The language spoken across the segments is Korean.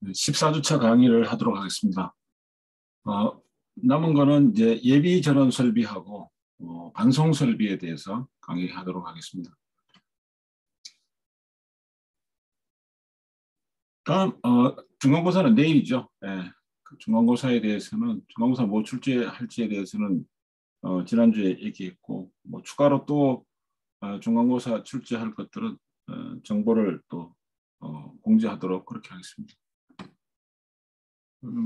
14주차 강의를 하도록 하겠습니다. 남은 거는 이제 예비 전원 설비하고 반송 설비에 대해서 강의하도록 하겠습니다. 다음 중간고사는 내일이죠. 그 중간고사에 대해서는 중간고사 뭐 출제할지에 대해서는 지난주에 얘기했고 추가로 또 중간고사 출제할 것들은 정보를 또 공지하도록 그렇게 하겠습니다.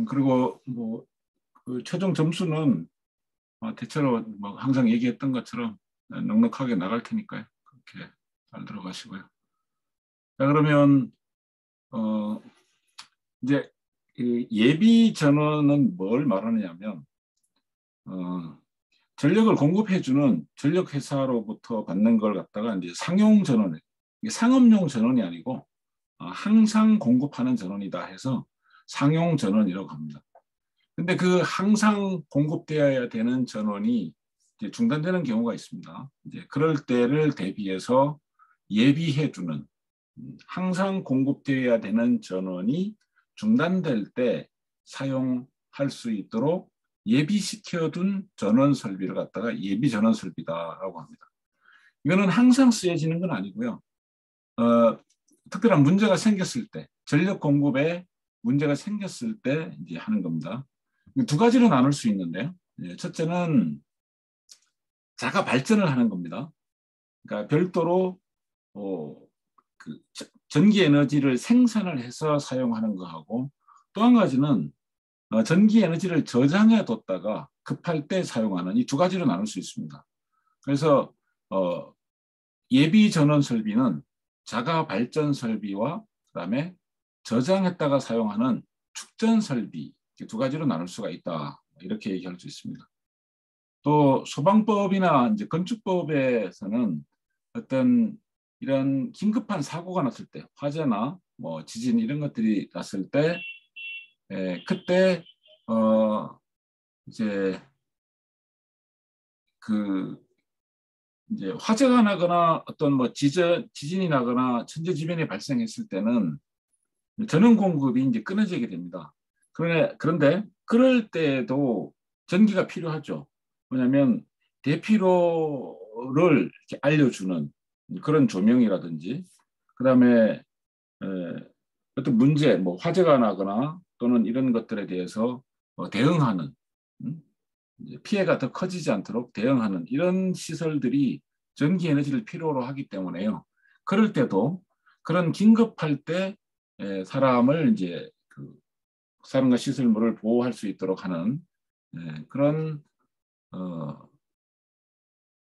그리고 그 최종 점수는 대체로 항상 얘기했던 것처럼 넉넉하게 나갈 테니까요. 그렇게 잘 들어가시고요. 자, 그러면 이제 예비 전원은 뭘 말하느냐면 전력을 공급해주는 전력 회사로부터 받는 걸 갖다가 이제 상용 전원, 이게 상업용 전원이 아니고 항상 공급하는 전원이다 해서 상용 전원이라고 합니다. 근데 그 항상 공급되어야 되는 전원이 이제 중단되는 경우가 있습니다. 이제 그럴 때를 대비해서 예비해주는 항상 공급되어야 되는 전원이 중단될 때 사용할 수 있도록 예비시켜둔 전원 설비를 갖다가 예비 전원 설비다라고 합니다. 이거는 항상 쓰여지는 건 아니고요. 특별한 문제가 생겼을 때, 전력 공급에 문제가 생겼을 때 이제 하는 겁니다. 두 가지로 나눌 수 있는데요. 첫째는 자가 발전을 하는 겁니다. 그러니까 별도로 그 전기 에너지를 생산을 해서 사용하는 거하고, 또 한 가지는 전기 에너지를 저장해 뒀다가 급할 때 사용하는 이 두 가지로 나눌 수 있습니다. 그래서 예비 전원 설비는 자가 발전 설비와 그다음에 저장했다가 사용하는 축전 설비, 두 가지로 나눌 수가 있다, 이렇게 얘기할 수 있습니다. 또 소방법이나 이제 건축법에서는 어떤 이런 긴급한 사고가 났을 때, 화재나 지진 이런 것들이 났을 때, 그때 이제 이제 화재가 나거나 어떤 지진이 나거나 천재지변이 발생했을 때는 전원 공급이 이제 끊어지게 됩니다. 그런데 그럴 때도 전기가 필요하죠. 왜냐하면 대피로를 이렇게 알려주는 그런 조명이라든지, 그다음에 어떤 문제, 화재가 나거나 또는 이런 것들에 대해서 대응하는, 피해가 더 커지지 않도록 대응하는 이런 시설들이 전기 에너지를 필요로 하기 때문에요. 그럴 때도 그런 긴급할 때 사람을 이제 사람과 시설물을 보호할 수 있도록 하는 그런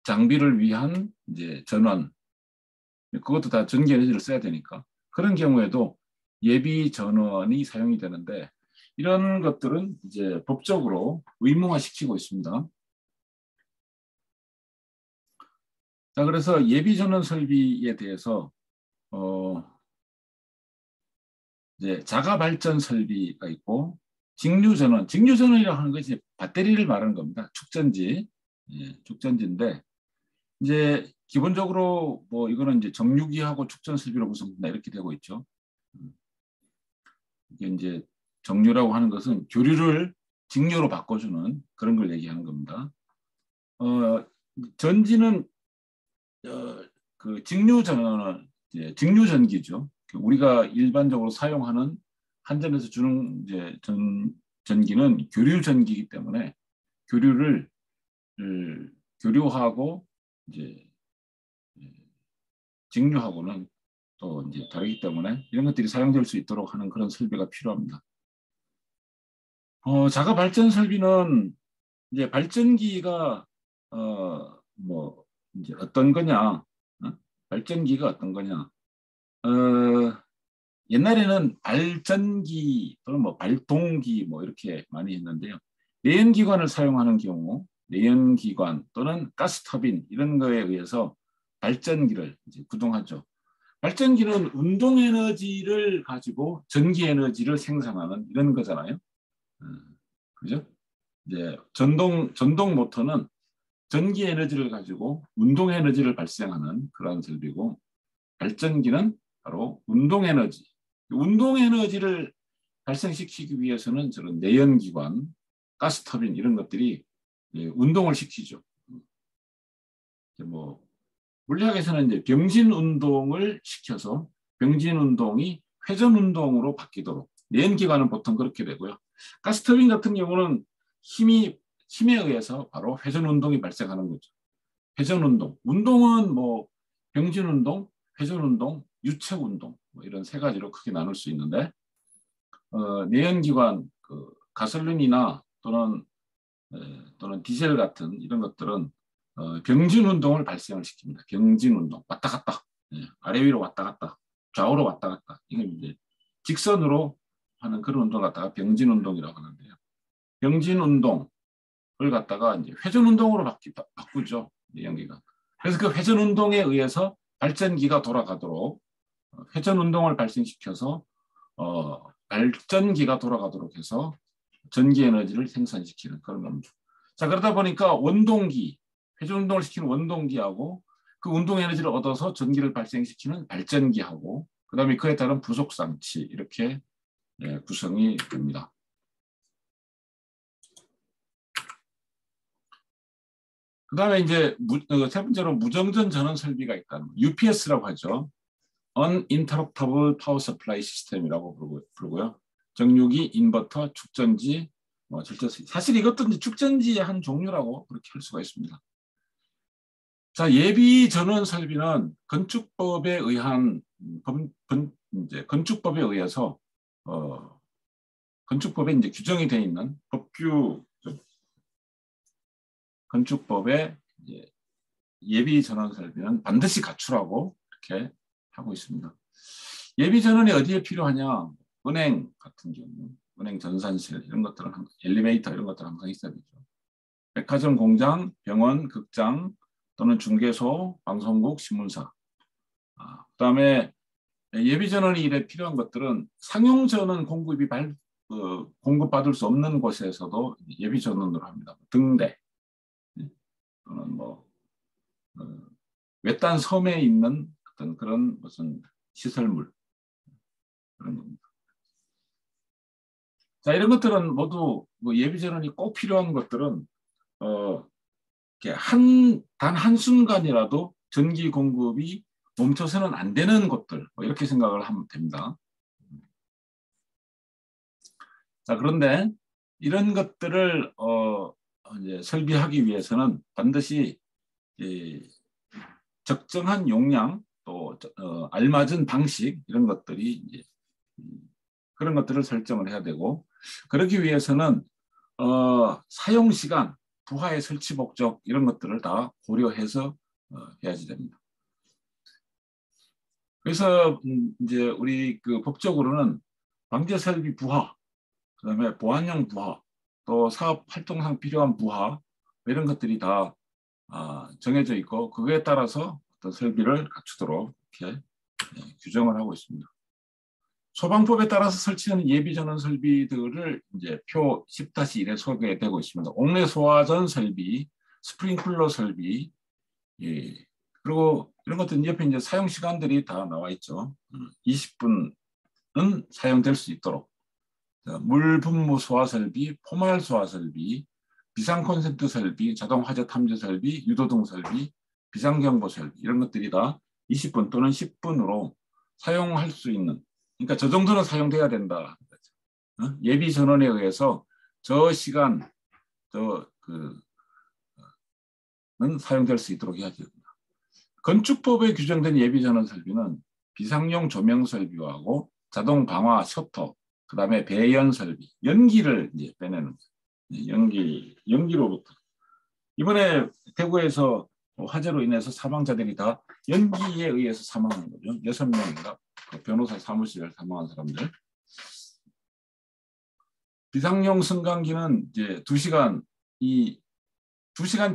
장비를 위한 이제 전원, 그것도 다 전기 에너지를 써야 되니까 그런 경우에도 예비 전원이 사용이 되는데, 이런 것들은 이제 법적으로 의무화시키고 있습니다. 자, 그래서 예비 전원 설비에 대해서 이제 자가 발전 설비가 있고 직류 전원이라고 하는 것이 배터리를 말하는 겁니다. 축전지, 축전지인데 이제 기본적으로 이거는 이제 정유기하고 축전 설비로 구성된다 이렇게 되고 있죠. 이게 이제 정유라고 하는 것은 교류를 직류로 바꿔주는 그런 걸 얘기하는 겁니다. 전지는 그 직류 전원은 직류 전기죠. 우리가 일반적으로 사용하는 한전에서 주는 이제 전기는 교류 전기이기 때문에 교류하고 이제 직류하고는 또 이제 다르기 때문에 이런 것들이 사용될 수 있도록 하는 그런 설비가 필요합니다. 자가 발전 설비는 이제 발전기가 이제 어떤 거냐, 발전기가 어떤 거냐. 옛날에는 발전기 또는 발동기 이렇게 많이 했는데요. 내연기관을 사용하는 경우, 내연기관 또는 가스터빈 이런 거에 의해서 발전기를 이제 구동하죠. 발전기는 운동 에너지를 가지고 전기 에너지를 생산하는 이런 거잖아요. 그죠? 이제 전동 모터는 전기 에너지를 가지고 운동 에너지를 발생하는 그런 설비고, 발전기는 바로 운동 에너지를 발생시키기 위해서는 저런 내연기관, 가스터빈 이런 것들이 운동을 시키죠. 뭐 물리학에서는 이제 병진 운동을 시켜서 병진 운동이 회전 운동으로 바뀌도록 내연기관은 보통 그렇게 되고요. 가스터빈 같은 경우는 힘에 의해서 바로 회전 운동이 발생하는 거죠. 회전 운동. 운동은 뭐 병진 운동, 회전 운동, 유책 운동 뭐 이런 세 가지로 크게 나눌 수 있는데 내연기관 그 가솔린이나 또는 디젤 같은 이런 것들은 병진 운동을 발생을 시킵니다. 병진 운동 왔다 갔다 아래 위로 왔다 갔다 좌우로 왔다 갔다 이건 이제 직선으로 하는 그런 운동 갖다가 병진 운동이라고 하는데요. 병진 운동을 갖다가 이제 회전 운동으로 바꾸죠. 연기가. 그래서 그 회전 운동에 의해서 발전기가 돌아가도록 회전 운동을 발생시켜서 발전기가 돌아가도록 해서 전기 에너지를 생산시키는 그런 겁니다. 자, 그러다 보니까 원동기, 회전 운동을 시키는 원동기하고 그 운동 에너지를 얻어서 전기를 발생시키는 발전기하고 그다음에 그에 따른 부속 장치 이렇게 구성이 됩니다. 그다음에 이제 세 번째로 무정전 전원 설비가 있다는 UPS라고 하죠. Uninterruptible Power Supply System이라고 부르고요. 정유기, 인버터, 축전지, 절전지. 사실 이것도 이제 축전지의 한 종류라고 그렇게 할 수가 있습니다. 자, 예비 전원 설비는 건축법에 의한 이제 건축법에 의해서 건축법에 이제 규정이 되어 있는 법규 건축법에 이제 예비 전원 설비는 반드시 갖추라고 이렇게 하고 있습니다. 예비 전원이 어디에 필요하냐? 은행 같은 경우, 은행 전산실 이런 것들은 엘리베이터 이런 것들은 항상 있어야 되죠. 백화점 공장, 병원, 극장 또는 중개소, 방송국, 신문사. 그다음에 예비 전원이 이래 필요한 것들은 상용 전원 공급받을 수 없는 곳에서도 예비 전원으로 합니다. 등대 또는 뭐 외딴 섬에 있는 어떤 그런 무슨 시설물 그런 겁니다. 자, 이런 것들은 모두 뭐 예비 전원이 꼭 필요한 것들은 단 한순간이라도 전기 공급이 멈춰서는 안 되는 것들 이렇게 생각을 하면 됩니다. 자, 그런데 이런 것들을 이제 설비하기 위해서는 반드시 적정한 용량 또 알맞은 방식 이런 것들이 이제 그런 것들을 설정을 해야 되고 그러기 위해서는 사용 시간, 부하의 설치 목적 이런 것들을 다 고려해서 해야지 됩니다. 그래서 이제 우리 그 법적으로는 방제 설비 부하, 그다음에 보안용 부하, 또 사업 활동상 필요한 부하 이런 것들이 다 정해져 있고 그거에 따라서 어떤 설비를 갖추도록 이렇게 규정을 하고 있습니다. 소방법에 따라서 설치하는 예비 전원 설비들을 이제 표 10-1에 소개되고 있습니다. 옥내 소화전 설비, 스프링클러 설비, 그리고 이런 것들은 옆에 이제 사용 시간들이 다 나와 있죠. 20분은 사용될 수 있도록 물 분무 소화 설비, 포말 소화 설비, 비상 콘센트 설비, 자동 화재 탐지 설비, 유도등 설비, 비상 경보 설비 이런 것들이 다 20분 또는 10분으로 사용할 수 있는 그러니까 저 정도는 사용돼야 된다. 예비 전원에 의해서 저 시간 는 사용될 수 있도록 해야 됩니다. 건축법에 규정된 예비 전원 설비는 비상용 조명 설비하고 자동 방화 셔터, 그다음에 배연 설비, 연기를 이제 빼내는 연기로부터 이번에 대구에서 화재로 인해서 사망자들이 다 연기에 의해서 사망한 거죠. 6명인가 그 변호사 사무실에 사망한 사람들. 비상용 승강기는 이제 2시간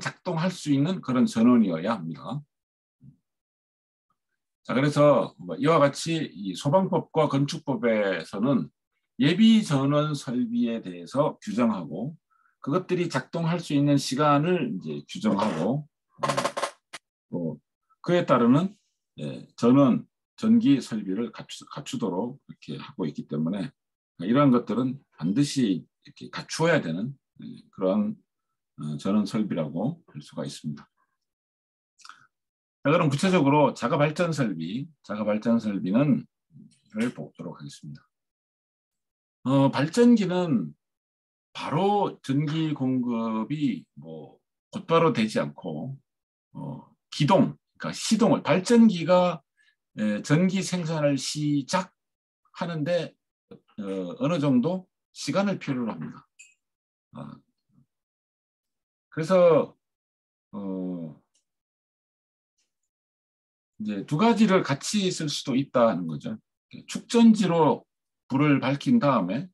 작동할 수 있는 그런 전원이어야 합니다. 자, 그래서 이와 같이 이 소방법과 건축법에서는 예비 전원 설비에 대해서 규정하고 그것들이 작동할 수 있는 시간을 이제 규정하고 또 그에 따르는 전원 전기 설비를 갖추도록 이렇게 하고 있기 때문에 이러한 것들은 반드시 이렇게 갖추어야 되는 그런 전원 설비라고 할 수가 있습니다. 자, 그럼 구체적으로 자가 발전 설비는 를 보도록 하겠습니다. 발전기는 바로 전기 공급이 뭐 곧바로 되지 않고 기동, 그러니까 시동을 발전기가 전기 생산을 시작하는데 어느 정도 시간을 필요로 합니다. 그래서 이제 두 가지를 같이 쓸 수도 있다는 거죠. 축전지로 불을 밝힌 다음에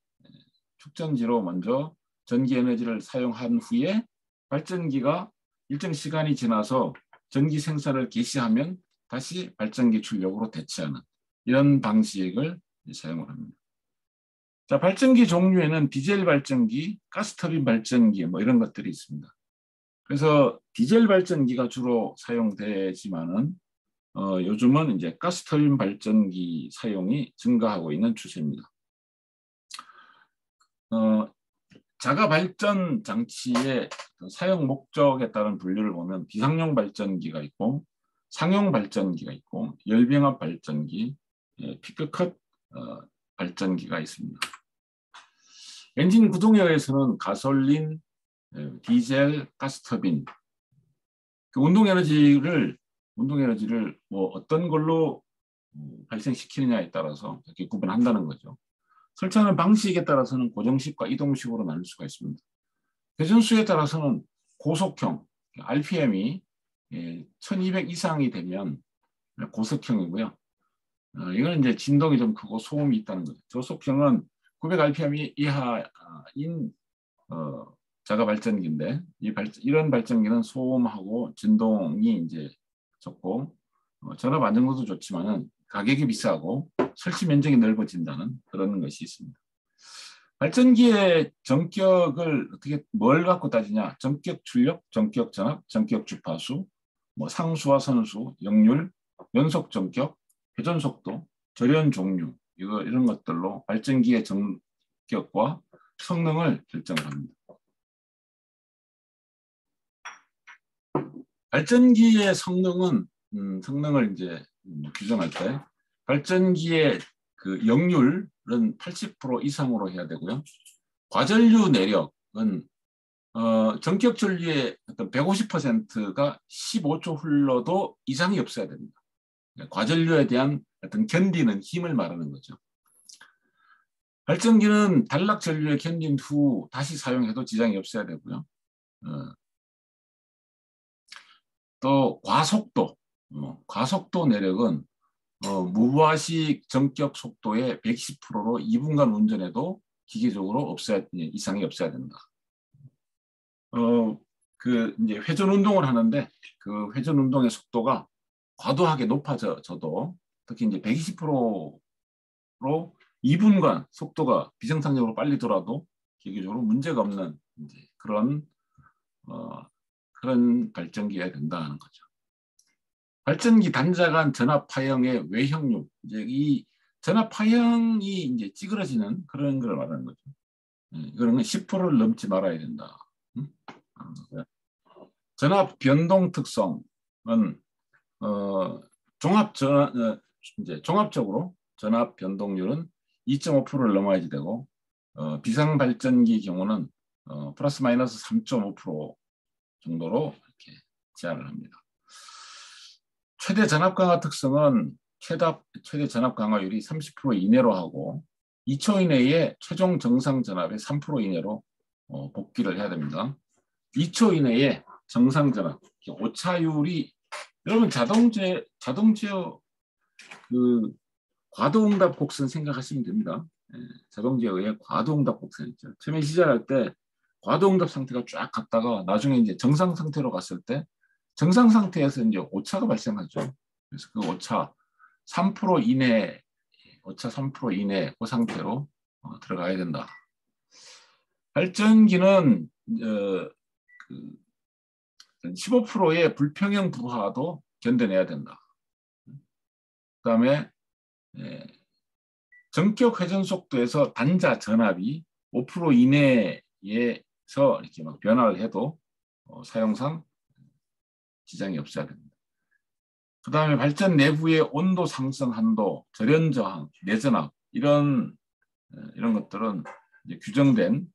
축전지로 먼저 전기 에너지를 사용한 후에 발전기가 일정 시간이 지나서 전기 생산을 개시하면 다시 발전기 출력으로 대체하는 이런 방식을 사용을 합니다. 자, 발전기 종류에는 디젤 발전기, 가스터빈 발전기 뭐 이런 것들이 있습니다. 그래서 디젤 발전기가 주로 사용되지만은 요즘은 이제 가스터빈 발전기 사용이 증가하고 있는 추세입니다. 자가 발전 장치의 사용 목적에 따른 분류를 보면 비상용 발전기가 있고 상용 발전기가 있고 열병합 발전기, 피크컷 발전기가 있습니다. 엔진 구동력에서는 가솔린, 디젤, 가스터빈, 그 운동 에너지를 뭐 어떤 걸로 발생시키느냐에 따라서 이렇게 구분한다는 거죠. 설치하는 방식에 따라서는 고정식과 이동식으로 나눌 수가 있습니다. 회전수에 따라서는 고속형, RPM이 1200 이상이 되면 고속형이고요. 이건 이제 진동이 좀 크고 소음이 있다는 거죠. 저속형은 900 RPM 이하인 자가 발전기인데 이런 발전기는 소음하고 진동이 이제 적고 전압 안정도도 좋지만은 가격이 비싸고 설치 면적이 넓어진다는 그런 것이 있습니다. 발전기의 전격을 어떻게 뭘 갖고 따지냐? 전격 출력, 전격 전압, 전격 주파수, 뭐 상수와 선수, 역률, 연속 전격, 회전 속도, 절연 종류 이런 것들로 발전기의 전격과 성능을 결정합니다. 발전기의 성능을 이제 규정할 때 발전기의 그 역률은 80% 이상으로 해야 되고요. 과전류 내력은 전격 전류의 어떤 150%가 15초 흘러도 이상이 없어야 됩니다. 과전류에 대한 어떤 견디는 힘을 말하는 거죠. 발전기는 단락 전류에 견딘 후 다시 사용해도 지장이 없어야 되고요. 또 과속도 내력은 무과식 전격 속도의 110%로 2분간 운전해도 기계적으로 이상이 없어야 된다. 그 이제 회전 운동을 하는데 그 회전 운동의 속도가 과도하게 높아져도 특히 이제 120%로 2분간 속도가 비정상적으로 빨리 돌아도 기계적으로 문제가 없는 이제 그런 발전기가 된다는 거죠. 발전기 단자 간 전압 파형의 외형률, 이제 이 전압 파형이 이제 찌그러지는 그런 걸 말하는 거죠. 이거는 10%를 넘지 말아야 된다. 전압 변동 특성은 종합적으로 전압 변동률은 2.5%를 넘어야지 되고 비상 발전기 경우는 플러스 마이너스 3.5% 정도로 이렇게 제한을 합니다. 최대 전압 강화 특성은 최대 전압 강화율이 30% 이내로 하고 2초 이내에 최종 정상 전압의 3% 이내로 복귀를 해야 됩니다. 2초 이내에 정상 전압, 오차율이 여러분 자동제어 그 과도응답 곡선 생각하시면 됩니다. 자동제어의 과도응답 곡선 있죠. 처음에 시작할 때 과도응답 상태가 쫙 갔다가 나중에 이제 정상 상태로 갔을 때 정상 상태에서 이제 오차가 발생하죠. 그래서 그 오차 3% 이내, 오차 3% 이내 그 상태로 들어가야 된다. 발전기는 15%의 불평형 부하도 견뎌내야 된다. 그다음에 전격 회전 속도에서 단자 전압이 5% 이내에서 이렇게 막 변화를 해도 사용상 지장이 없어야 됩니다. 그 다음에 발전 내부의 온도 상승 한도, 절연 저항, 내전압 이런 것들은 이제 규정된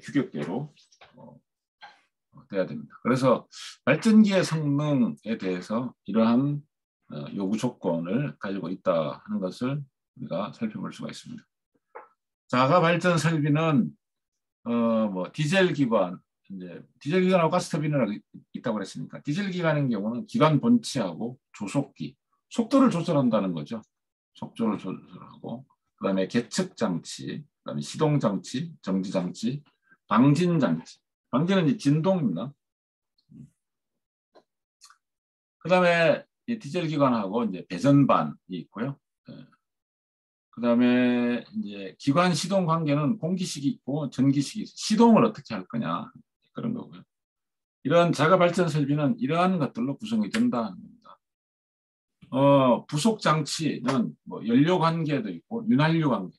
규격대로 돼야 됩니다. 그래서 발전기의 성능에 대해서 이러한 요구 조건을 가지고 있다 하는 것을 우리가 살펴볼 수가 있습니다. 자가 발전 설비는 뭐 디젤 기관, 이제 디젤 기관하고 가스 터빈이 있다고 그랬으니까 디젤 기관인 경우는 기관 본체하고 조속기, 속도를 조절한다는 거죠. 속도를 조절하고 그다음에 계측 장치, 그다음에 시동 장치, 정지 장치, 방진 장치. 방진은 이제 진동입니다. 그다음에 디젤 기관하고 이제 배전반이 있고요. 그다음에 이제 기관 시동 관계는 공기식이 있고 전기식이 있고 시동을 어떻게 할 거냐 그런 거고요. 이런 자가 발전 설비는 이러한 것들로 구성이 된다는 겁니다. 부속 장치는 뭐 연료 관계도 있고 윤활유 관계,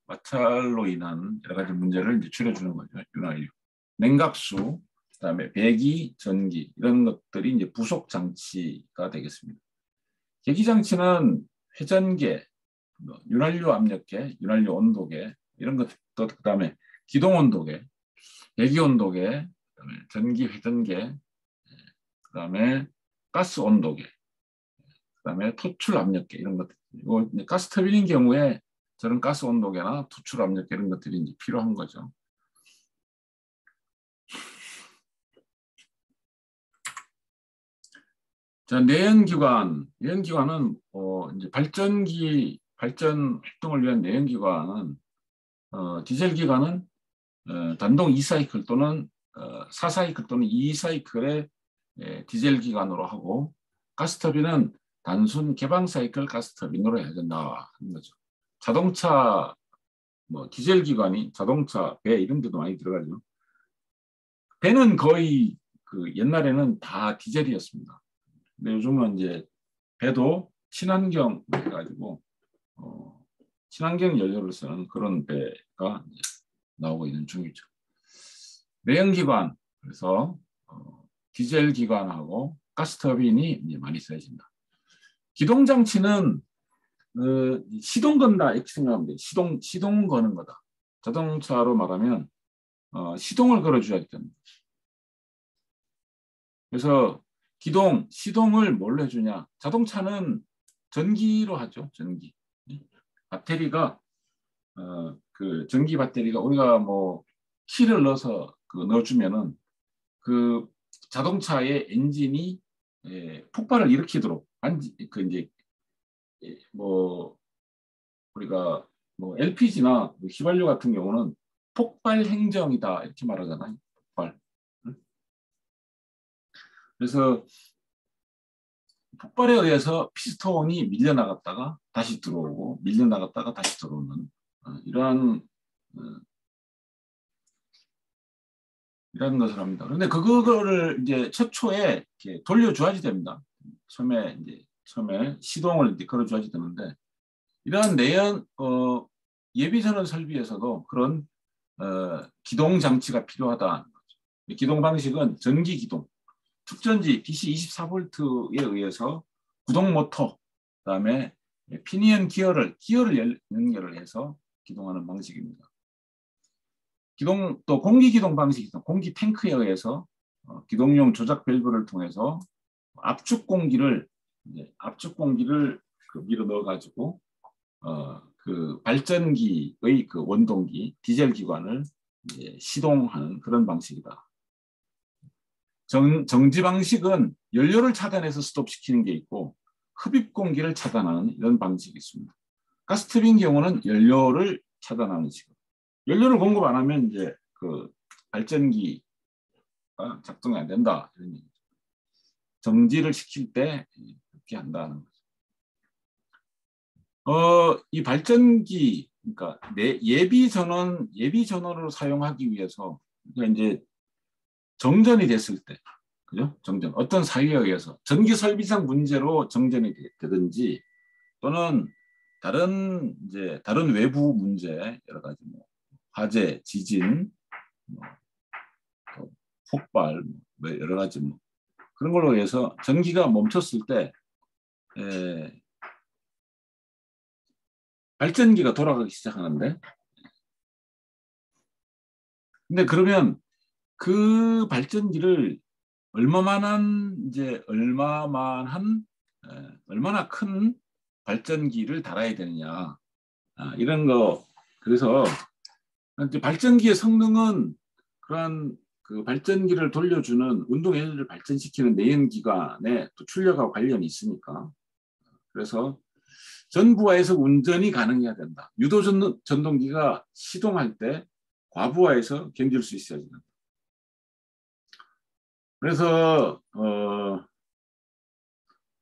마찰로 인한 여러 가지 문제를 이제 줄여주는 거죠. 윤활유, 냉각수, 그다음에 배기, 전기 이런 것들이 이제 부속 장치가 되겠습니다. 계기 장치는 회전계, 윤활유 압력계, 윤활유 온도계 이런 것도 그다음에 기동 온도계, 배기 온도계, 그다음에 전기 회전계, 그다음에 가스 온도계, 그다음에 토출 압력계 이런 것들. 이거 가스 터빈인 경우에 저런 가스 온도계나 투출 압력계 이런 것들이 이제 필요한 거죠. 자, 내연기관은 이제 발전 활동을 위한 내연기관은 디젤 기관은 단동 2사이클 또는 4사이클 또는 2사이클의 디젤 기관으로 하고 가스터빈은 단순 개방 사이클 가스터빈으로 해야 된다 하는 거죠. 자동차 뭐 디젤 기관이 자동차 배 이런 데도 많이 들어가죠. 배는 거의 그 옛날에는 다 디젤이었습니다. 근데 요즘은 이제 배도 친환경 해가지고 친환경 연료를 쓰는 그런 배가 나오고 있는 중이죠. 내연기관, 그래서 디젤 기관하고 가스터빈이 이제 많이 쓰여진다. 기동장치는 시동 건다 이렇게 생각하면 돼요. 시동 거는 거다. 자동차로 말하면 시동을 걸어줘야 됩니다. 그래서 시동을 뭘로 해주냐? 자동차는 전기로 하죠. 전기. 배터리가 그 전기 배터리가 우리가 뭐 키를 넣어서 넣어주면은 그 자동차의 엔진이 폭발을 일으키도록 그 이제 뭐 우리가 뭐 LPG나 휘발유 같은 경우는 폭발 행정이다 이렇게 말하잖아요. 폭발. 그래서 폭발에 의해서 피스톤이 밀려나갔다가 다시 들어오고 밀려나갔다가 다시 들어오는 이러한 것을 합니다. 그런데 그거를 이제 최초에 이렇게 돌려줘야지 됩니다. 처음에 시동을 이제 걸어줘야지 되는데 이러한 예비 전원 설비에서도 그런 기동 장치가 필요하다는 거죠. 기동 방식은 전기 기동, 축전지 DC 24V에 의해서 구동 모터, 그다음에 피니언 기어를 연결을 해서 기동하는 방식입니다. 또 공기 기동 방식이 있습니다. 공기 탱크에 의해서 기동용 조작 밸브를 통해서 압축 공기를 밀어 넣어 가지고 그 발전기의 그 원동기 디젤 기관을 시동하는 그런 방식이다. 정지 방식은 연료를 차단해서 스톱시키는 게 있고 흡입 공기를 차단하는 이런 방식이 있습니다. 가스 터빈 경우는 연료를 차단하는 식으로. 연료를 공급 안 하면 이제 그 발전기가 작동이 안 된다 이런 얘기죠. 정지를 시킬 때 그렇게 한다는 거죠. 이 발전기 그러니까 예비 전원으로 사용하기 위해서 그러니까 이제 정전이 됐을 때 그죠? 정전. 어떤 사유에 의해서 전기 설비상 문제로 정전이 되든지 또는 다른 외부 문제 여러 가지 뭐 화재, 지진, 뭐, 또 폭발, 뭐 여러 가지 뭐 그런 걸로 해서 전기가 멈췄을 때 발전기가 돌아가기 시작하는데, 근데 그러면 그 발전기를 얼마나 큰 발전기를 달아야 되느냐, 이런 거. 그래서 이제 발전기의 성능은 그러한 그 발전기를 돌려주는 운동 에너지를 발전시키는 내연기관의 또 출력하고 관련이 있으니까. 그래서 전부하에서 운전이 가능해야 된다. 유도 전동기가 시동할 때 과부하에서 견딜 수 있어야 된다. 그래서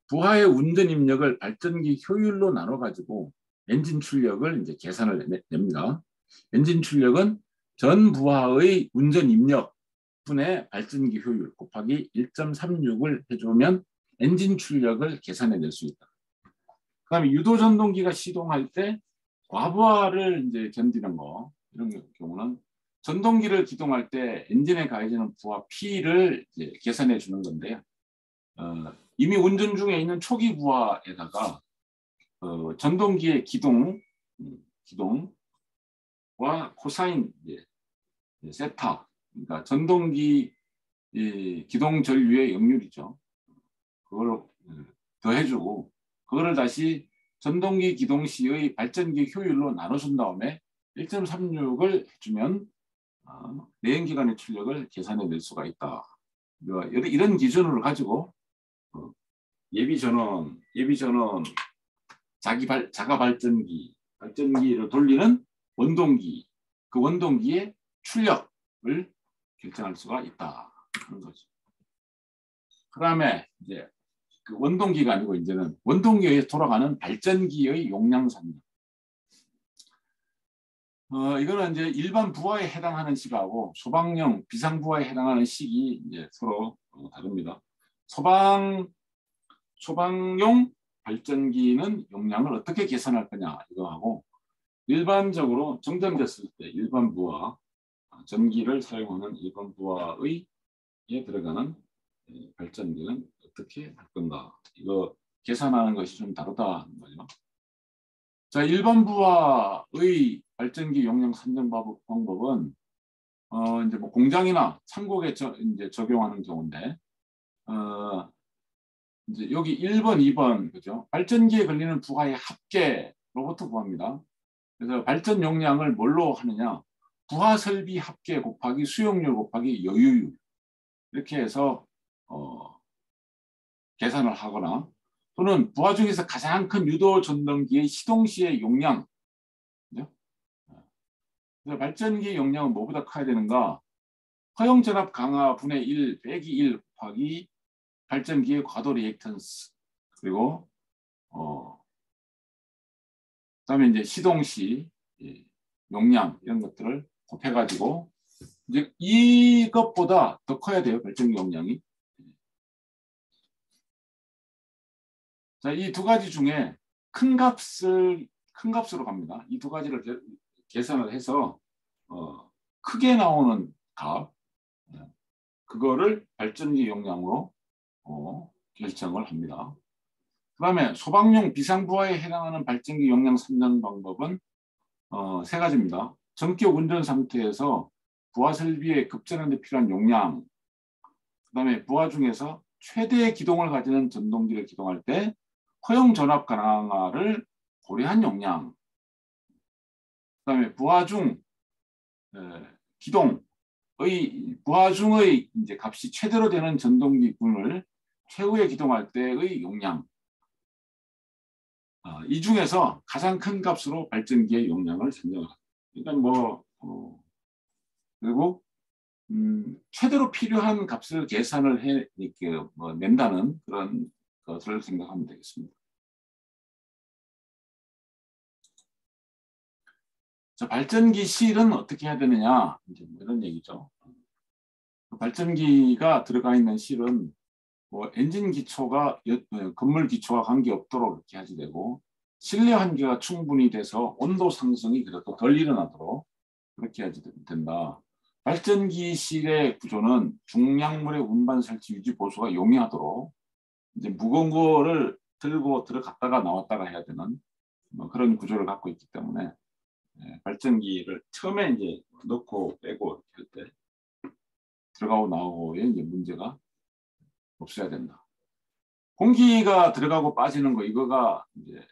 부하의 운전 입력을 발전기 효율로 나눠 가지고 엔진 출력을 이제 계산을 냅니다. 엔진 출력은 전 부하의 운전 입력 분의 발전기 효율 곱하기 1.36을 해주면 엔진 출력을 계산해낼 수 있다. 그다음에 유도 전동기가 시동할 때 과부하를 이제 견디는 거, 이런 경우는 전동기를 기동할 때 엔진에 가해지는 부하 P를 이제 계산해 주는 건데요. 이미 운전 중에 있는 초기 부하에다가 전동기의 기동과 코사인 세타, 그러니까 전동기 기동 전류의 역률이죠. 그걸 더해주고 그거를 다시 전동기 기동 시의 발전기 효율로 나눠준 다음에 1.36을 해주면 내연기관의 출력을 계산해낼 수가 있다. 이런 기준을 가지고 예비전원 자가 발전기를 돌리는 원동기, 그 원동기의 출력을 결정할 수가 있다 하는 거죠. 그다음에 이제 그 원동기가 아니고 이제는 원동기에 의해 돌아가는 발전기의 용량 산정. 이거는 이제 일반 부하에 해당하는 시가하고 소방용 비상 부하에 해당하는 식이 이제 서로 다릅니다. 소방용 발전기는 용량을 어떻게 계산할 거냐 이거 하고, 일반적으로 정전됐을 때 일반 부하 전기를 사용하는 일반 부하에 들어가는 발전기는 어떻게 할 건가, 이거 계산하는 것이 좀 다르다는 거죠. 자, 일반 부하의 발전기 용량 산정 방법은 이제 뭐 공장이나 창고에 이제 적용하는 경우인데, 이제 여기 1번, 2번 그죠? 발전기에 걸리는 부하의 합계로부터 구합니다. 그래서 발전 용량을 뭘로 하느냐? 부하 설비 합계 곱하기 수용률 곱하기 여유율, 이렇게 해서 계산을 하거나, 또는 부하 중에서 가장 큰 유도 전동기의 시동 시의 용량, 그죠? 그래서 발전기 용량은 뭐보다 커야 되는가? 허용 전압 강화 분의 1 빼기 1 곱하기 발전기의 과도 리액턴스, 그리고 그다음에 이제 시동 시 용량, 이런 것들을 곱해가지고 이제 이것보다 더 커야 돼요, 발전기 용량이. 자, 이 두 가지 중에 큰 값으로 갑니다. 이 두 가지를 계산을 해서 크게 나오는 값, 그거를 발전기 용량으로 결정을 합니다. 그다음에 소방용 비상부하에 해당하는 발전기 용량 산정 방법은 세 가지입니다. 전격 운전 상태에서 부하 설비에 급전하는 데 필요한 용량, 그다음에 부하 중에서 최대의 기동을 가지는 전동기를 기동할 때 허용 전압 강화를 고려한 용량, 그다음에 부하 중의 이제 값이 최대로 되는 전동기군을 최후에 기동할 때의 용량, 이 중에서 가장 큰 값으로 발전기의 용량을 산정합니다. 그러니까 그리고 최대로 필요한 값을 계산을 해 이렇게 낸다는 그런 것을 생각하면 되겠습니다. 자, 발전기 실은 어떻게 해야 되느냐, 이제 이런 얘기죠. 발전기가 들어가 있는 실은 뭐 엔진 기초가 건물 기초와 관계없도록 이렇게 하게 되고 실내 환기가 충분히 돼서 온도 상승이 그래도 덜 일어나도록 그렇게 하게 된다. 발전기실의 구조는 중량물의 운반 설치 유지 보수가 용이하도록 이제 무거운 거를 들고 들어갔다가 나왔다가 해야 되는 뭐 그런 구조를 갖고 있기 때문에 발전기를 처음에 이제 넣고 빼고 할 때 들어가고 나오고의 이제 문제가 없어야 된다. 공기가 들어가고 빠지는 거 이거가 이제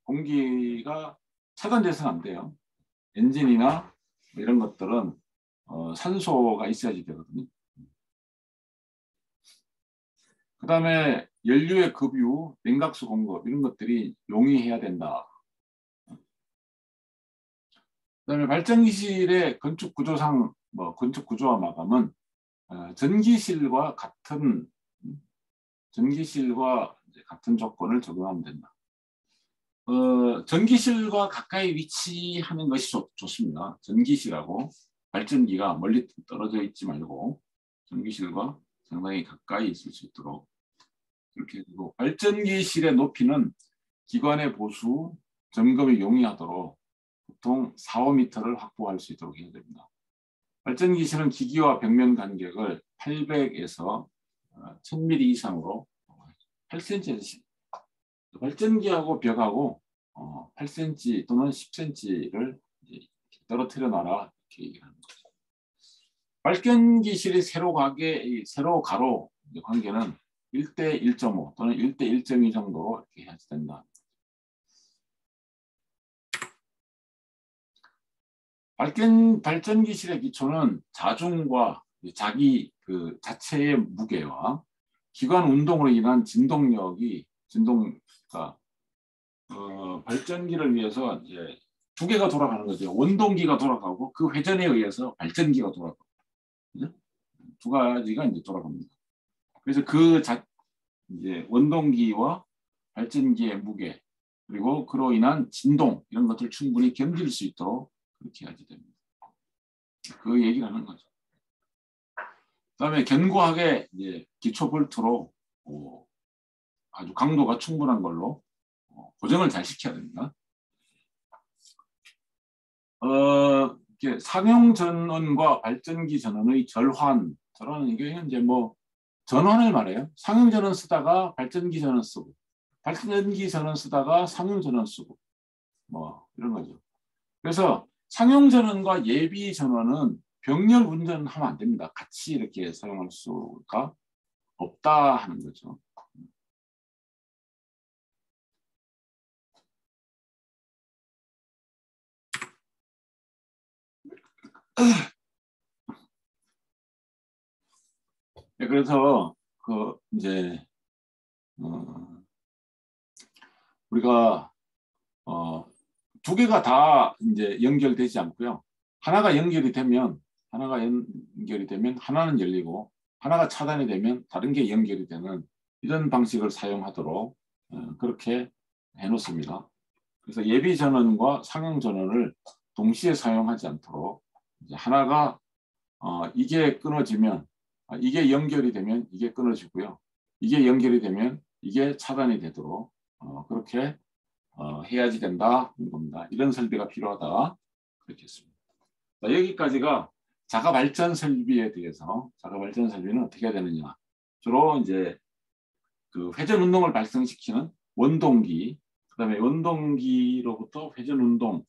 공기가 차단돼서는 안 돼요. 엔진이나 이런 것들은 산소가 있어야지 되거든요. 그 다음에 연료의 급유, 냉각수 공급 이런 것들이 용이해야 된다. 그 다음에 발전기실의 건축 구조상 건축 구조와 마감은 전기실과 같은 조건을 적용하면 된다. 전기실과 가까이 위치하는 것이 좋습니다. 전기실하고 발전기가 멀리 떨어져 있지 말고 전기실과 상당히 가까이 있을 수 있도록 그렇게 해주고 발전기실의 높이는 기관의 보수, 점검이 용이하도록 보통 4, 5m를 확보할 수 있도록 해야 됩니다. 발전기실은 기기와 벽면 간격을 800에서 1000mm 이상으로 8cm에서 발전기하고 벽하고 8cm 또는 10cm를 떨어뜨려 놔라 이렇게 얘기를 하는 거죠. 발전기실의 세로 가로 관계는 1대 1.5 또는 1대 1.2 정도로 이렇게 해야 된다. 발전기실의 기초는 자중과 자체의 무게와 기관 운동으로 인한 발전기를 위해서 이제 두 개가 돌아가는 거죠. 원동기가 돌아가고 그 회전에 의해서 발전기가 돌아가고 두 가지가 이제 돌아갑니다. 그래서 이제 원동기와 발전기의 무게 그리고 그로 인한 진동 이런 것들을 충분히 견딜 수 있도록 그렇게 하게 됩니다. 그 얘기를 하는 거죠. 그다음에 견고하게 이제 기초 볼트로 아주 강도가 충분한 걸로 고정을 잘 시켜야 됩니다. 상용 전원과 발전기 전원의 절환은 이게 이제 전원을 말해요. 상용 전원 쓰다가 발전기 전원 쓰고, 발전기 전원 쓰다가 상용 전원 쓰고, 이런 거죠. 그래서 상용 전원과 예비 전원은 병렬 운전하면 안 됩니다. 같이 이렇게 사용할 수가 없다 하는 거죠. 네, 그래서 이제 우리가 두 개가 다 이제 연결되지 않고요. 하나가 연결이 되면 하나는 열리고 하나가 차단이 되면 다른 게 연결이 되는 이런 방식을 사용하도록 그렇게 해놓습니다. 그래서 예비 전원과 상용 전원을 동시에 사용하지 않도록 이제 하나가 이게 끊어지면 이게 연결이 되면 이게 끊어지고요. 이게 연결이 되면 이게 차단이 되도록 그렇게 해야지 된다는 겁니다. 이런 설비가 필요하다 그렇게 했습니다. 자, 여기까지가 자가발전 설비에 대해서 자가발전 설비는 어떻게 해야 되느냐. 주로 이제 그 회전 운동을 발생시키는 원동기, 그다음에 원동기로부터 회전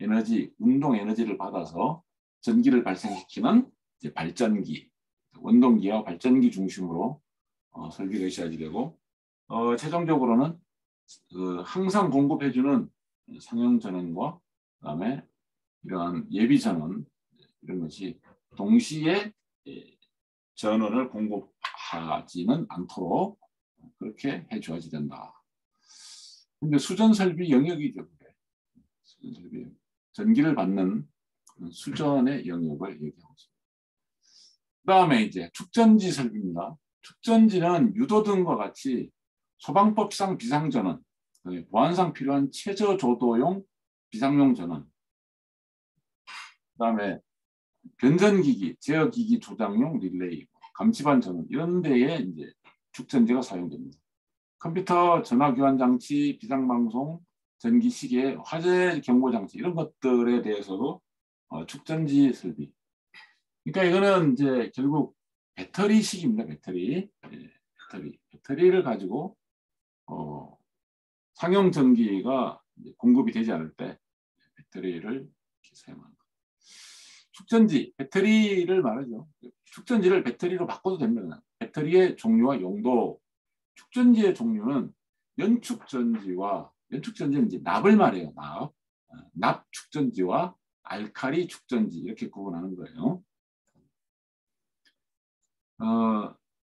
에너지, 운동 에너지를 받아서 전기를 발생시키는 이제 발전기, 원동기와 발전기 중심으로 설비가 있어야지 되고 최종적으로는 항상 공급해주는 상용 전원과 그다음에 이러한 예비 전원 이런 것이 동시에 전원을 공급하지는 않도록 그렇게 해줘야지 된다. 근데 수전 설비 영역이죠. 수전 설비 전기를 받는 수전의 영역을 얘기하고 있습니다. 그다음에 이제 축전지 설비입니다. 축전지는 유도등과 같이 소방법상 비상전원, 보안상 필요한 최저조도용 비상용 전원, 그다음에 변전기기, 제어기기 조작용 릴레이, 감지반 전원 이런 데에 이제 축전지가 사용됩니다. 컴퓨터, 전화교환 장치, 비상방송, 전기 시계, 화재 경보 장치 이런 것들에 대해서도 축전지 설비. 그러니까 이거는 이제 결국 배터리식입니다. 배터리. 예, 배터리를 가지고 상용 전기가 공급이 되지 않을 때 배터리를 이렇게 사용하는 거. 축전지, 배터리를 말하죠. 축전지를 배터리로 바꿔도 됩니다. 배터리의 종류와 용도. 축전지의 종류는 연축전지는 이제 납을 말해요. 납 축전지와 알칼리 축전지 이렇게 구분하는 거예요.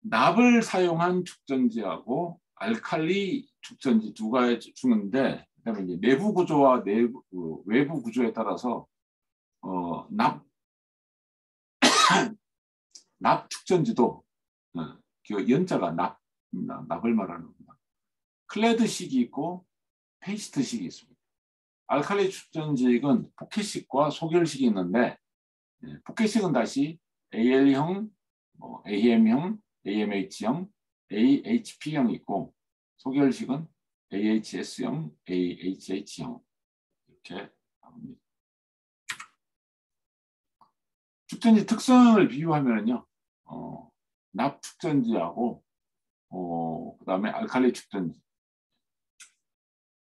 납을 사용한 축전지하고 알칼리 축전지 두 가지 중인데, 그다음에 이제 내부 구조와 외부 구조에 따라서 납 축전지도 그 연자가 납을 말하는 겁니다. 클레드식이 있고 페이스트식이 있습니다. 알칼리 축전지는 포켓식과 소결식이 있는데, 포켓식은 다시 AL형, AM형, AMH형, AHP형이 있고, 소결식은 AHS형, AHH형 이렇게 나옵니다. 축전지 특성을 비유하면요, 납 축전지하고 그다음에 알칼리 축전지.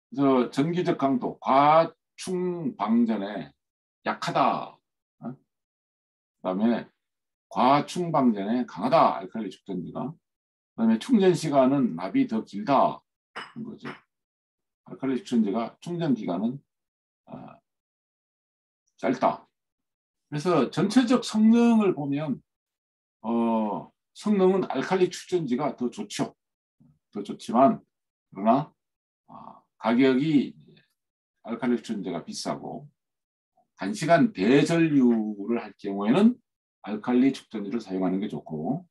그래서 전기적 강도, 과충 방전에 약하다. 그다음에 과충 방전에 강하다. 알칼리 축전지가. 그다음에 충전 시간은 납이 더 길다. 거죠. 알칼리 축전지가 충전 기간은 짧다. 그래서 전체적 성능을 보면 성능은 알칼리 축전지가 더 좋죠. 더 좋지만 그러나 가격이 알칼리 축전지가 비싸고 단시간 대전류를 할 경우에는 알칼리 축전지를 사용하는 게 좋고,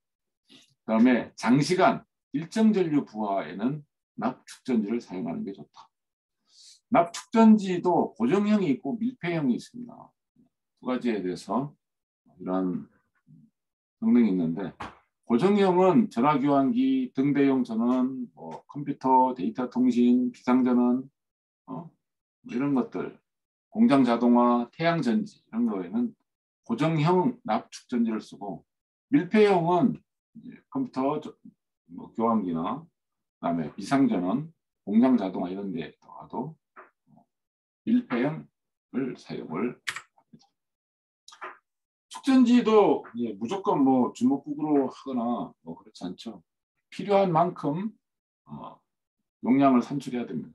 그다음에 장시간 일정 전류 부하에는 납 축전지를 사용하는 게 좋다. 납 축전지도 고정형이 있고 밀폐형이 있습니다. 두 가지에 대해서 이런 성능이 있는데, 고정형은 전화교환기, 등대용 전원, 컴퓨터, 데이터 통신, 비상전원 이런 것들, 공장 자동화, 태양 전지 이런 거에는 고정형 납 축전지를 쓰고, 밀폐형은 컴퓨터 교환기나 그다음에 비상전원, 공장 자동화 이런 데 더라도 밀폐형을 사용을 합니다. 축전지도 무조건 주먹구구로 하거나 그렇지 않죠. 필요한 만큼 용량을 산출해야 됩니다.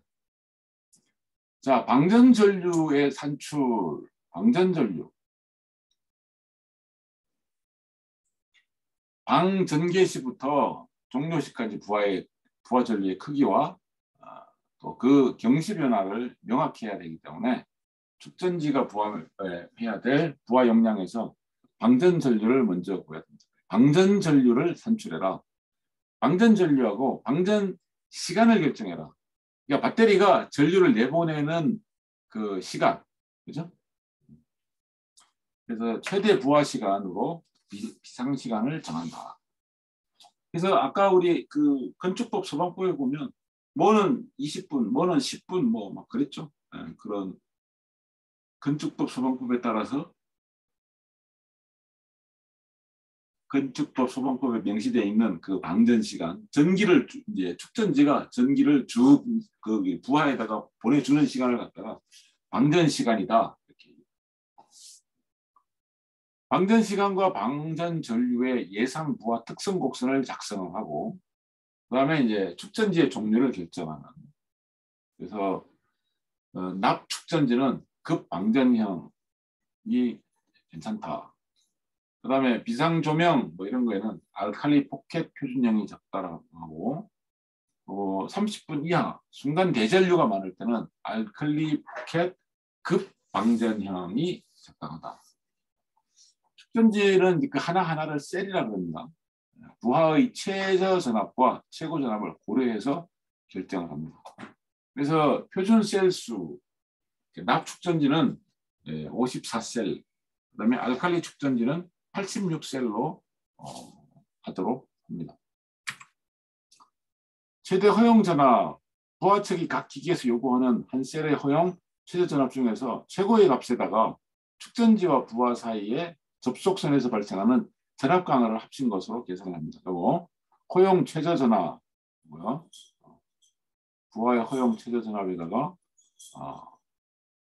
자, 방전전류의 산출, 방전전류. 방전개시부터 종료시까지 부하 전류의 크기와 또 그 경시 변화를 명확히 해야 되기 때문에 축전지가 부하해야 될 부하 용량에서 방전전류를 먼저 구해야 됩니다. 방전전류를 산출해라. 방전전류하고 방전 시간을 결정해라. 그러니까 배터리가 전류를 내보내는 그 시간, 그죠? 그래서 최대 부하 시간으로 비상 시간을 정한다. 그래서 아까 우리 그 건축법 소방법에 보면 뭐는 20분, 뭐는 10분 막 그랬죠. 그런 건축법 소방법에 따라서 건축법 소방법에 명시되어 있는 그 방전 시간, 전기를 이제 축전지가 전기를 쭉 그 부하에다가 보내주는 시간을 갖다가 방전 시간이다. 이렇게. 방전 시간과 방전 전류의 예상 부하 특성 곡선을 작성하고, 그다음에 이제 축전지의 종류를 결정하는. 그래서 납 축전지는 급 방전형이 괜찮다. 그다음에 비상 조명 이런 거에는 알칼리 포켓 표준형이 적당하고, 30분 이하 순간 대전류가 많을 때는 알칼리 포켓 급 방전형이 적당하다. 축전지는 그 하나하나를 셀이라고 합니다. 부하의 최저 전압과 최고 전압을 고려해서 결정을 합니다. 그래서 표준 셀수 납 축전지는 54셀, 그다음에 알칼리 축전지는 86셀로 하도록 합니다. 최대 허용 전압, 부하 측이 각 기기에서 요구하는 한 셀의 허용 최대 전압 중에서 최고의 값에다가 축전지와 부하 사이의 접속선에서 발생하는 전압 강하를 합친 것으로 계산합니다. 그리고 허용 최저 전압, 부하의 허용 최저 전압에다가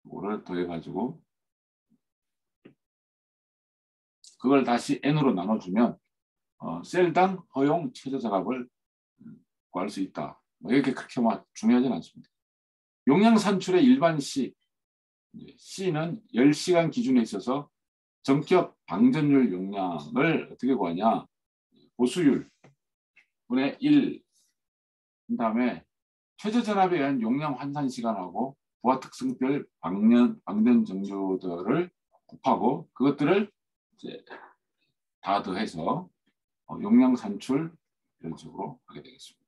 그거를 더해가지고 그걸 다시 n으로 나눠주면 셀당 허용 최저 전압을 구할 수 있다. 이렇게 그렇게 중요하진 않습니다. 용량 산출의 일반식 C는 10시간 기준에 있어서 전격 방전율 용량을 어떻게 구하냐. 보수율 분의 1, 그 다음에 최저 전압에 의한 용량 환산 시간하고 부하 특성별 방전 정도들을 곱하고 그것들을 이제 다 더해서 용량 산출 이런 식으로 하게 되겠습니다.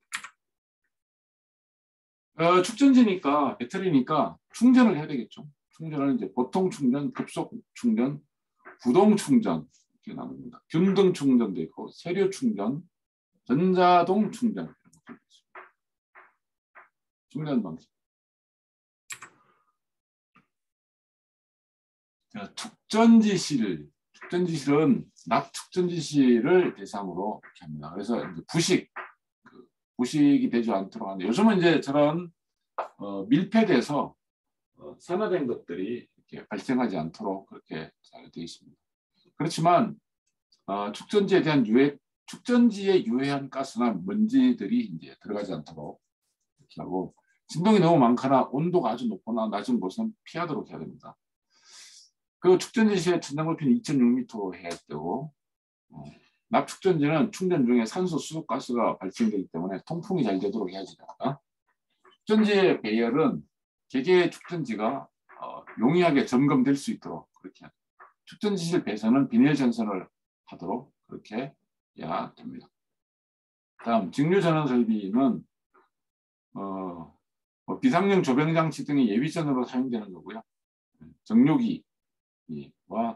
축전지니까 배터리니까 충전을 해야 되겠죠. 충전은 이제 보통 충전, 급속 충전, 부동 충전 이렇게 나눕니다. 균등 충전도 있고 세류 충전, 전자동 충전 이런 것도 있습니다. 충전 방식. 자, 축전지실은 납 축전지실을 대상으로 이렇게 합니다. 그래서 이제 부식이 되지 않도록 하는데 요즘은 이제 저런 밀폐돼서 산화된 것들이 이렇게 발생하지 않도록 그렇게 잘 되어 있습니다. 그렇지만 축전지에 대한 축전지에 유해한 가스나 먼지들이 이제 들어가지 않도록 이렇게 하고 진동이 너무 많거나 온도가 아주 높거나 낮은 곳은 피하도록 해야 됩니다. 그 축전지실의 천장 높이는 2.6m로 해야 되고 납축전지는 충전 중에 산소 수소가스가 발생되기 때문에 통풍이 잘 되도록 해야지 됩니다. 축전지의 배열은 개개의 축전지가 용이하게 점검될 수 있도록 그렇게 합니다. 축전지실 배선은 비닐 전선을 하도록 그렇게 해야 됩니다. 다음 직류 전원 설비는 비상용 조병장치 등의 예비전으로 사용되는 거고요. 정류기와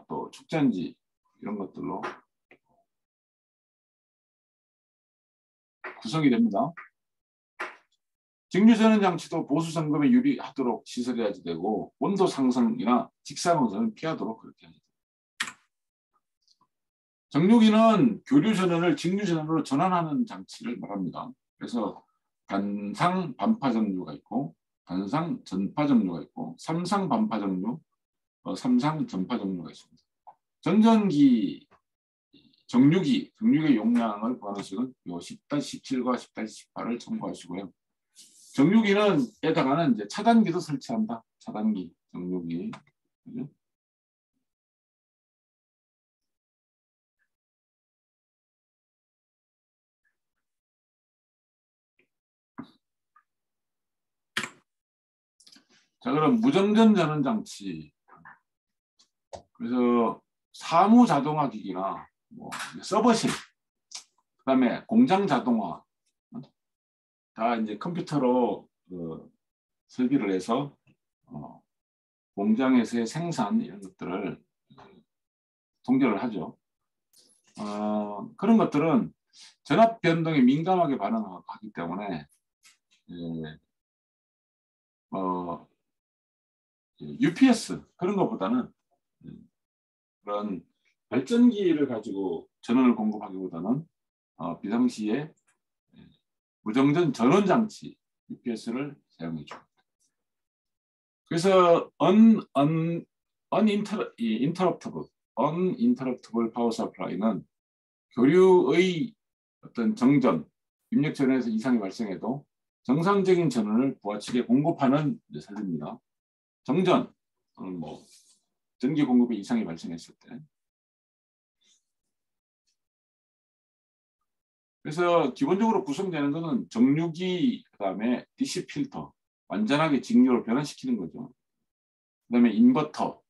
또 축전지 이런 것들로 구성이 됩니다. 직류전원 장치도 보수 점검에 유리하도록 시설해야지 되고 온도 상승이나 직사광선은 피하도록 그렇게 해야 됩니다. 정류기는 교류 전원을 직류 전원으로 전환하는 장치를 말합니다. 그래서 단상 반파 정류가 있고 단상 전파 정류가 있고 삼상 반파 정류, 삼상 전파 정류가 있습니다. 정전기 정류기 용량을 구하는 식은 10-17과 10-18을 참고하시고요. 정류기는 에다가는 이제 차단기도 설치한다. 차단기, 정류기. 그죠? 자, 그럼 무정전 전원 장치. 그래서 사무 자동화 기기나 서버실, 그다음에 공장 자동화 다 이제 컴퓨터로 설비를 해서 공장에서의 생산 이런 것들을 통제를 하죠. 그런 것들은 전압 변동에 민감하게 반응하기 때문에 UPS 그런 것보다는 그런 발전기를 가지고 전원을 공급하기보다는 비상시에 무정전 전원 장치 UPS를 사용해 줍니다. 그래서 uninterruptible power supply는 교류의 어떤 정전, 입력 전원에서 이상이 발생해도 정상적인 전원을 부하 측에 공급하는 설비입니다. 정전, 전기 공급에 이상이 발생했을 때. 그래서 기본적으로 구성되는 것은 정류기, 그다음에 DC 필터, 완전하게 직류를 변환시키는 거죠. 그다음에 인버터,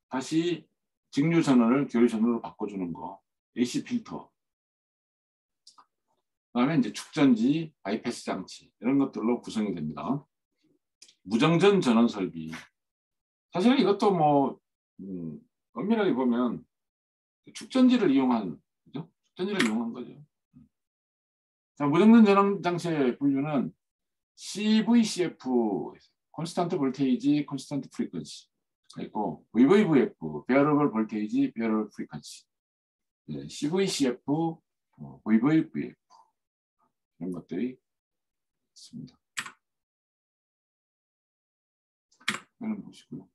다시 직류 전원을 교류 전원으로 바꿔주는 거, AC 필터. 그다음에 이제 축전지, 바이패스 장치 이런 것들로 구성이 됩니다. 무정전 전원 설비. 사실 이것도 엄밀하게 보면 축전지를 이용한, 그죠? 축전지를 이용한 거죠. 자, 무정전 전원 장치의 분류는 CVCF, 콘스탄트 볼테이지, 콘스탄트 프리퀀시 있고, VVVF, 베어러블 볼테이지, 베어러블 프리퀀시, CVCF, VVVF 이런 것들이 있습니다. 이거는 보시고요.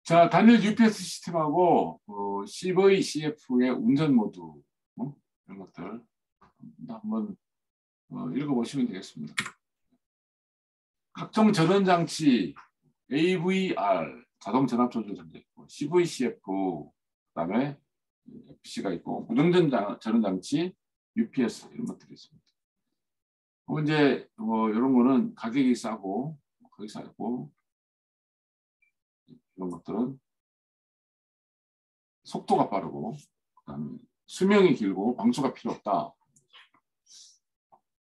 자, 단일 UPS 시스템하고 CVCF의 운전 모드 이런 것들 한번 읽어보시면 되겠습니다. 각종 전원 장치 AVR 자동 전압 조절 장치 있고 CVCF 그다음에 FC가 있고 무정전 전원 장치 UPS 이런 것들이 있습니다. 이제 이런 거는 가격이 싸고 이런 것들은 속도가 빠르고 그다음에 수명이 길고 방수가 필요 없다.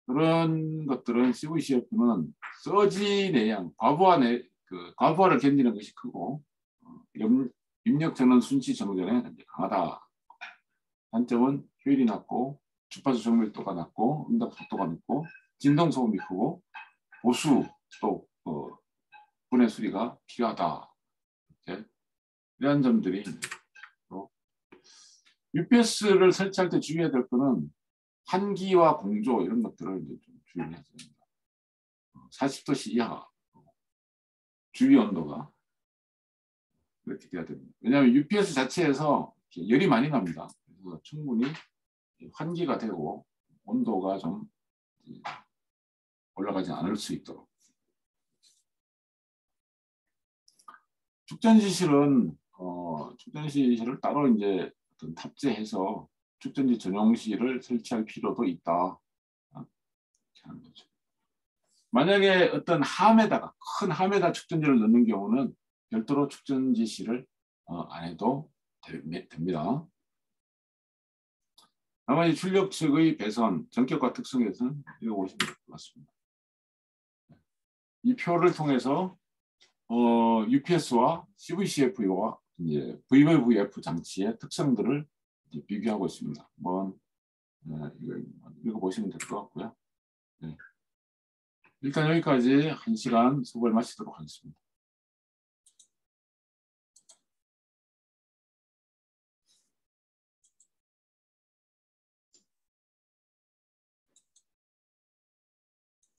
그런 것들은 CVCF는 서지 내양, 과부하를 견디는 것이 크고 입력 전원 순치 정전에 강하다. 단점은 효율이 낮고 주파수 정밀도가 낮고 응답 속도가 높고 진동 소음이 크고 보수 또 분해 수리가 필요하다. 이런 점들이 UPS를 설치할 때 주의해야 될 거는 환기와 공조 이런 것들을 이제 좀 주의해야 됩니다. 40도씨 이하 주위 온도가 그렇게 돼야 됩니다. 왜냐하면 UPS 자체에서 열이 많이 납니다. 그래서 충분히 환기가 되고 온도가 좀 올라가지 않을 수 있도록. 축전지실은 축전지실을 따로 이제 탑재해서 축전지 전용실을 설치할 필요도 있다. 하는 거죠. 만약에 어떤 함에다가 큰 함에다 축전지를 넣는 경우는 별도로 축전지실을 안 해도 됩니다. 나머지 출력 측의 배선, 전격과 특성에서는 읽어보시면 될 것 같습니다. 이 표를 통해서 UPS와 CVCF와 이제 VVVF 장치의 특성들을 이제 비교하고 있습니다. 한번 이거 읽어보시면 될 것 같고요. 네. 일단 여기까지 1시간 수업을 마치도록 하겠습니다.